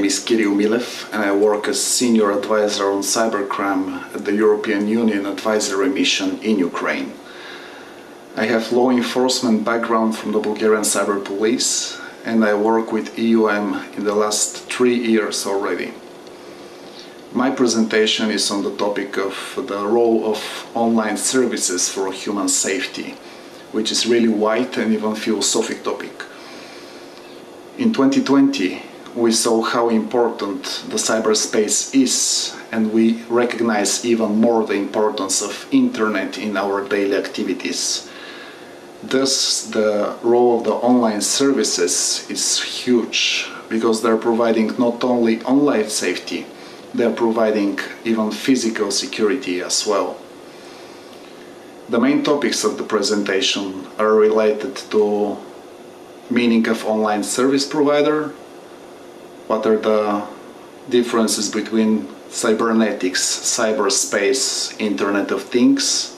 name is Kiril Milev and I work as Senior Advisor on Cybercrime at the European Union Advisory Mission in Ukraine. I have law enforcement background from the Bulgarian Cyber Police and I work with EUAM in the last 3 years already. My presentation is on the topic of the role of online services for human safety, which is really wide and even philosophic topic. In 2020, we saw how important the cyberspace is, and we recognize even more the importance of internet in our daily activities. Thus, the role of the online services is huge, because they're providing not only online safety, they're providing even physical security as well. The main topics of the presentation are related to meaning of online service provider, what are the differences between cybernetics, cyberspace, Internet of Things,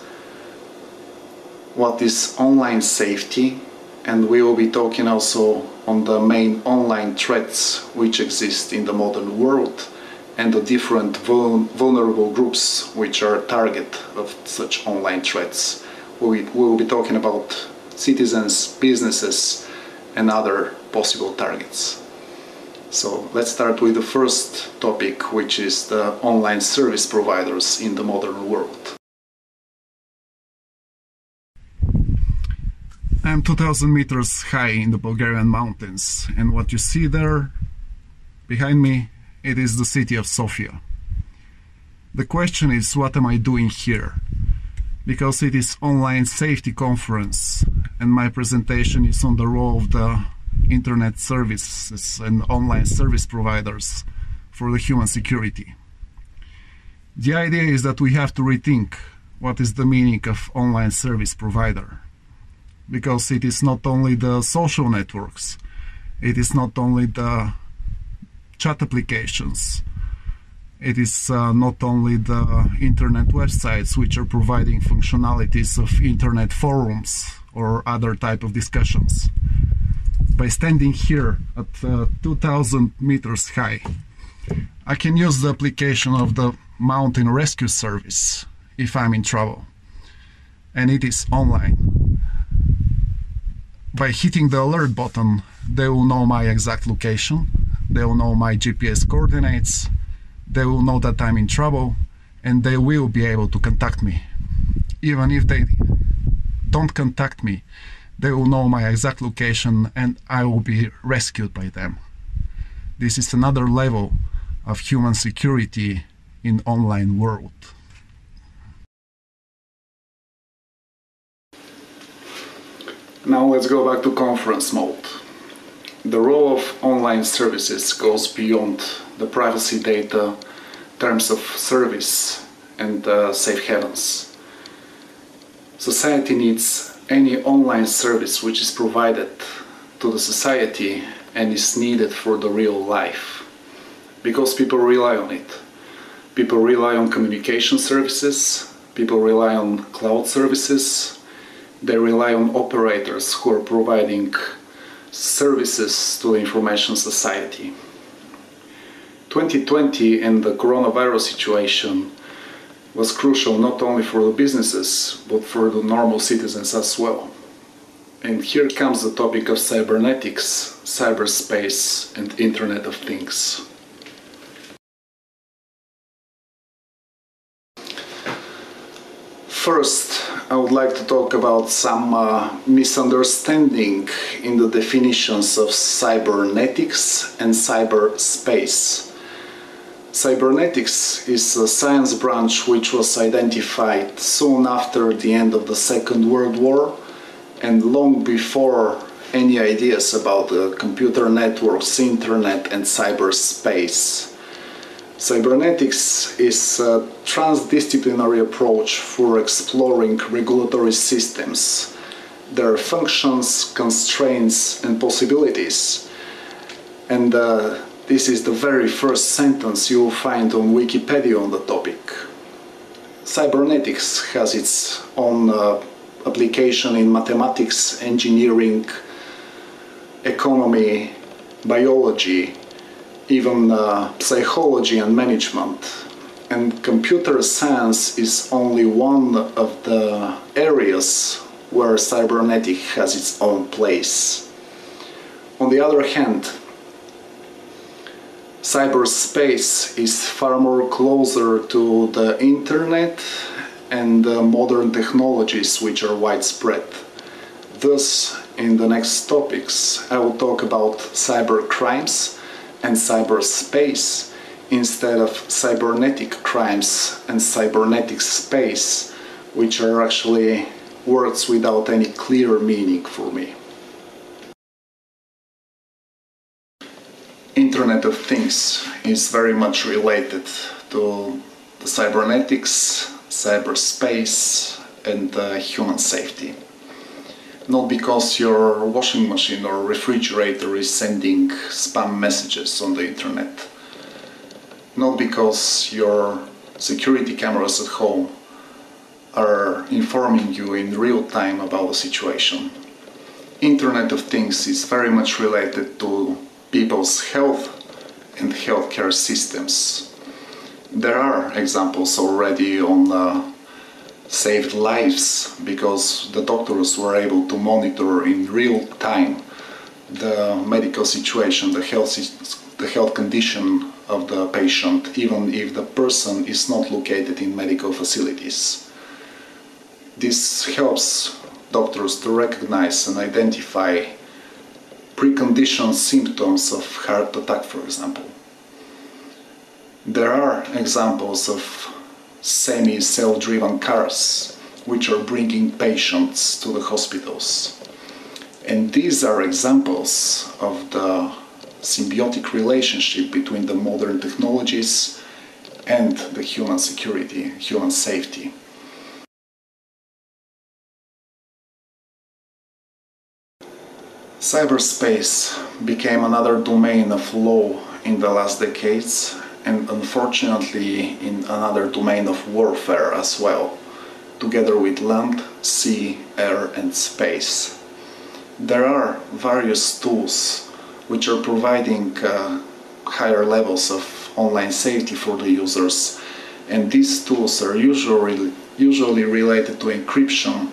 what is online safety, and we will be talking also on the main online threats which exist in the modern world and the different vulnerable groups which are target of such online threats. We will be talking about citizens, businesses, and other possible targets. So let's start with the first topic, which is the online service providers in the modern world. I'm 2,000 meters high in the Bulgarian mountains, and what you see there behind me, it is the city of Sofia. The question is, what am I doing here? Because it is online safety conference and my presentation is on the role of the internet services and online service providers for the human security. The idea is that we have to rethink what is the meaning of online service provider, because it is not only the social networks, it is not only the chat applications, it is not only the internet websites which are providing functionalities of internet forums or other type of discussions. By standing here at 2,000 meters high, I can use the application of the mountain rescue service if I'm in trouble, and it is online. By hitting the alert button, they will know my exact location, they will know my GPS coordinates, they will know that I'm in trouble, and they will be able to contact me. Even if they don't contact me, they will know my exact location and I will be rescued by them. This is another level of human security in online world. Now let's go back to conference mode. The role of online services goes beyond the privacy data, terms of service, and safe havens. Society needs any online service which is provided to the society and is needed for the real life, because people rely on it. People rely on communication services, people rely on cloud services, they rely on operators who are providing services to the information society. 2020 and the coronavirus situation was crucial not only for the businesses but for the normal citizens as well. And here comes the topic of cybernetics, cyberspace, and Internet of Things. First, I would like to talk about some misunderstanding in the definitions of cybernetics and cyberspace. Cybernetics is a science branch which was identified soon after the end of the Second World War and long before any ideas about computer networks, internet, and cyberspace. Cybernetics is a transdisciplinary approach for exploring regulatory systems, their functions, constraints, and possibilities. And this is the very first sentence you will find on Wikipedia on the topic. Cybernetics has its own application in mathematics, engineering, economy, biology, even psychology and management. And computer science is only one of the areas where cybernetic has its own place. On the other hand, cyberspace is far more closer to the internet and modern technologies which are widespread. Thus, in the next topics, I will talk about cyber crimes and cyberspace instead of cybernetic crimes and cybernetic space, which are actually words without any clear meaning for me. Internet of Things is very much related to the cybernetics, cyberspace, and human safety. Not because your washing machine or refrigerator is sending spam messages on the internet. Not because your security cameras at home are informing you in real time about the situation. Internet of Things is very much related to people's health and healthcare systems. There are examples already on saved lives because the doctors were able to monitor in real time the medical situation, the health condition of the patient, even if the person is not located in medical facilities. This helps doctors to recognize and identify preconditioned symptoms of heart attack, for example. There are examples of semi-self-driven cars which are bringing patients to the hospitals. And these are examples of the symbiotic relationship between the modern technologies and the human security, human safety. Cyberspace became another domain of law in the last decades, and unfortunately in another domain of warfare as well, together with land, sea, air and space. There are various tools which are providing higher levels of online safety for the users, and these tools are usually related to encryption.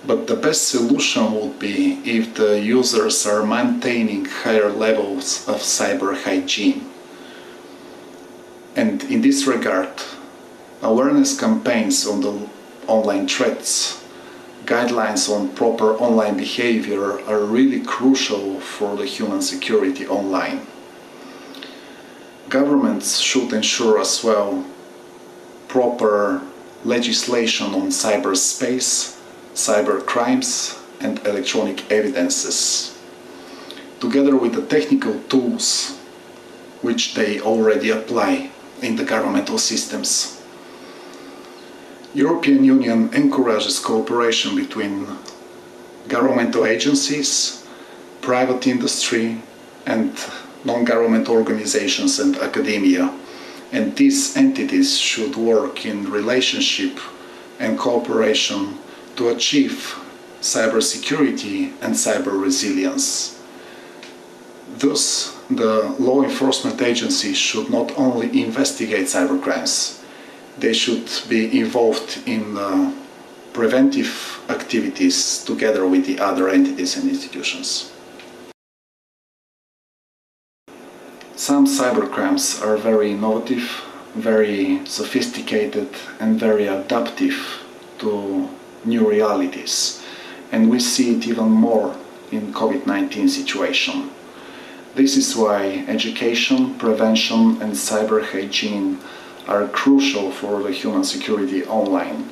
But the best solution would be if the users are maintaining higher levels of cyber hygiene. And in this regard, awareness campaigns on the online threats, guidelines on proper online behavior are really crucial for the human security online. Governments should ensure as well proper legislation on cyberspace, cyber crimes and electronic evidences, together with the technical tools which they already apply in the governmental systems. European Union encourages cooperation between governmental agencies, private industry and non-governmental organizations and academia, and these entities should work in relationship and cooperation to achieve cybersecurity and cyber resilience. Thus, the law enforcement agencies should not only investigate cybercrimes, they should be involved in preventive activities together with the other entities and institutions. Some cybercrimes are very innovative, very sophisticated and very adaptive to new realities, and we see it even more in COVID-19 situation. This is why education, prevention and cyber hygiene are crucial for the human security online.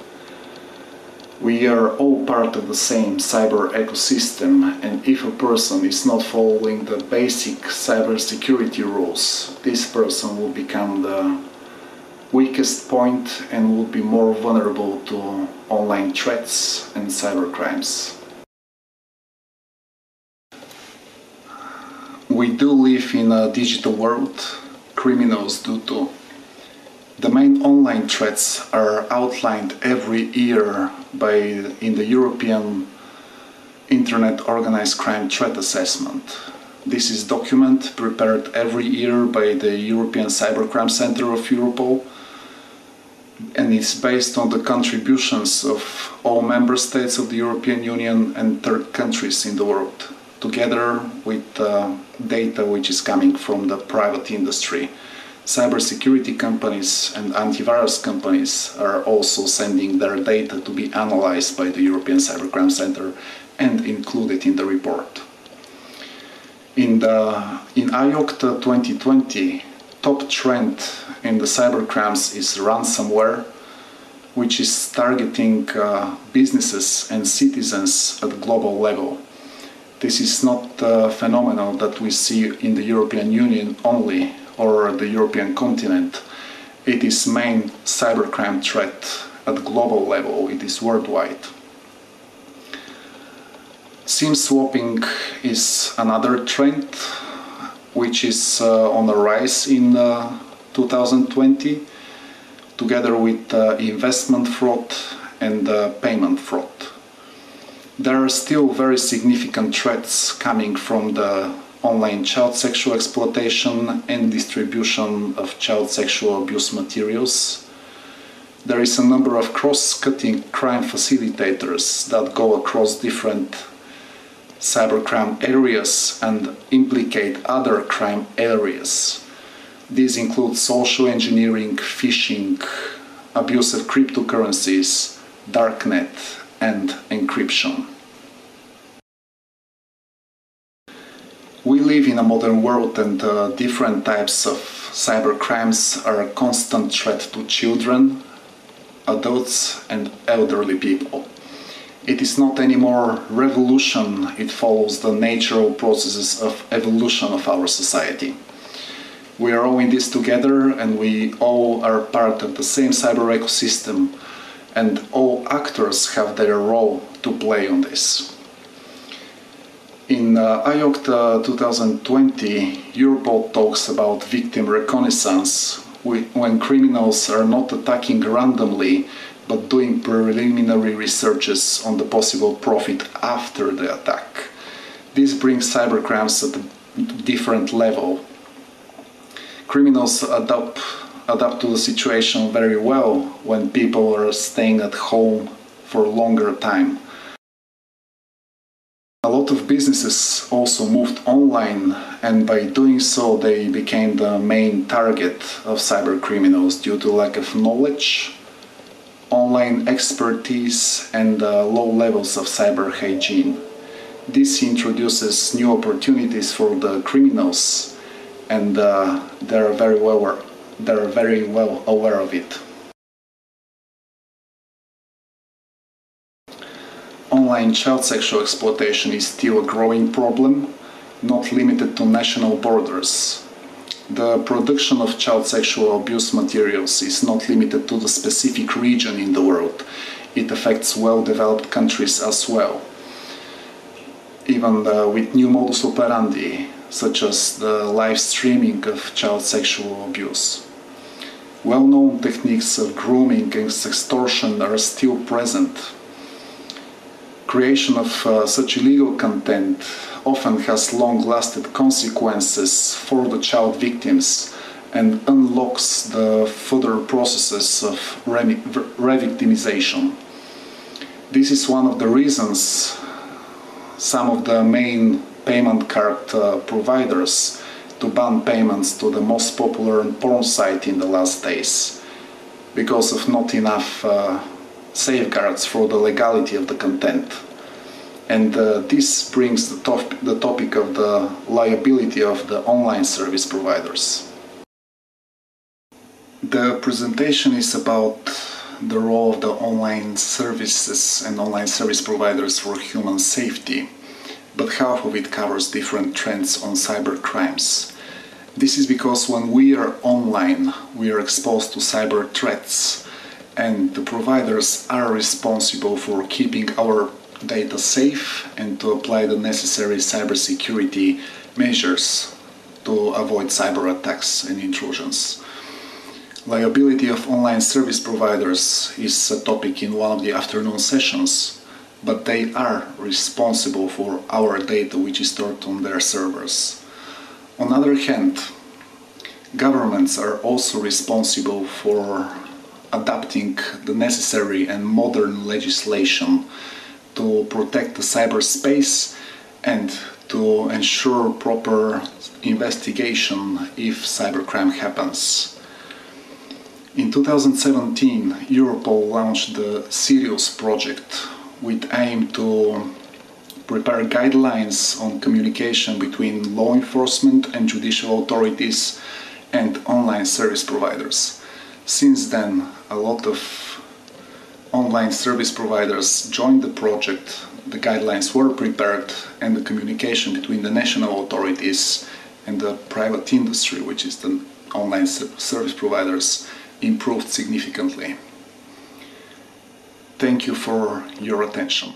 We are all part of the same cyber ecosystem, and if a person is not following the basic cybersecurity rules, this person will become the weakest point and will be more vulnerable to online threats and cybercrimes. We do live in a digital world, criminals do too. The main online threats are outlined every year in the European Internet Organized Crime Threat Assessment. This is a document prepared every year by the European Cybercrime Center of Europol, and it's based on the contributions of all member states of the European Union and third countries in the world, together with data which is coming from the private industry. Cybersecurity companies and antivirus companies are also sending their data to be analyzed by the European Cybercrime Center and included in the report. In IOCTA 2020, top trend in the cybercrimes is ransomware, which is targeting businesses and citizens at global level. This is not a phenomenon that we see in the European Union only or the European continent. It is main cybercrime threat at global level. It is worldwide. SIM swapping is another trend which is on the rise in 2020, together with investment fraud and payment fraud. There are still very significant threats coming from the online child sexual exploitation and distribution of child sexual abuse materials. There is a number of cross-cutting crime facilitators that go across different cybercrime areas and implicate other crime areas. These include social engineering, phishing, abuse of cryptocurrencies, darknet, and encryption. We live in a modern world, and different types of cybercrimes are a constant threat to children, adults, and elderly people. It is not anymore revolution, it follows the natural processes of evolution of our society. We are all in this together, and we all are part of the same cyber ecosystem, and all actors have their role to play on this. In IOCTA 2020, Europol talks about victim reconnaissance, when criminals are not attacking randomly, but doing preliminary researches on the possible profit after the attack. This brings cybercrimes at a different level. Criminals adapt to the situation very well when people are staying at home for a longer time. A lot of businesses also moved online, and by doing so they became the main target of cyber criminals due to lack of knowledge, online expertise, and low levels of cyber hygiene. This introduces new opportunities for the criminals, and they are very well aware of it. Online child sexual exploitation is still a growing problem, not limited to national borders. The production of child sexual abuse materials is not limited to the specific region in the world. It affects well-developed countries as well. Even with new modus operandi, such as the live streaming of child sexual abuse. Well-known techniques of grooming and sextortion are still present. Creation of such illegal content often has long-lasting consequences for the child victims and unlocks the further processes of re-victimization. This is one of the reasons some of the main payment card providers to ban payments to the most popular porn site in the last days, because of not enough safeguards for the legality of the content. And this brings the topic of the liability of the online service providers. The presentation is about the role of the online services and online service providers for human safety, but half of it covers different trends on cyber crimes. This is because when we are online, we are exposed to cyber threats, and the providers are responsible for keeping our data safe and to apply the necessary cybersecurity measures to avoid cyber attacks and intrusions. Liability of online service providers is a topic in one of the afternoon sessions, but they are responsible for our data which is stored on their servers. On the other hand, governments are also responsible for adapting the necessary and modern legislation to protect the cyberspace and to ensure proper investigation if cybercrime happens. In 2017, Europol launched the Sirius project with aim to prepare guidelines on communication between law enforcement and judicial authorities and online service providers. Since then, a lot of online service providers joined the project, the guidelines were prepared, and the communication between the national authorities and the private industry, which is the online service providers, improved significantly. Thank you for your attention.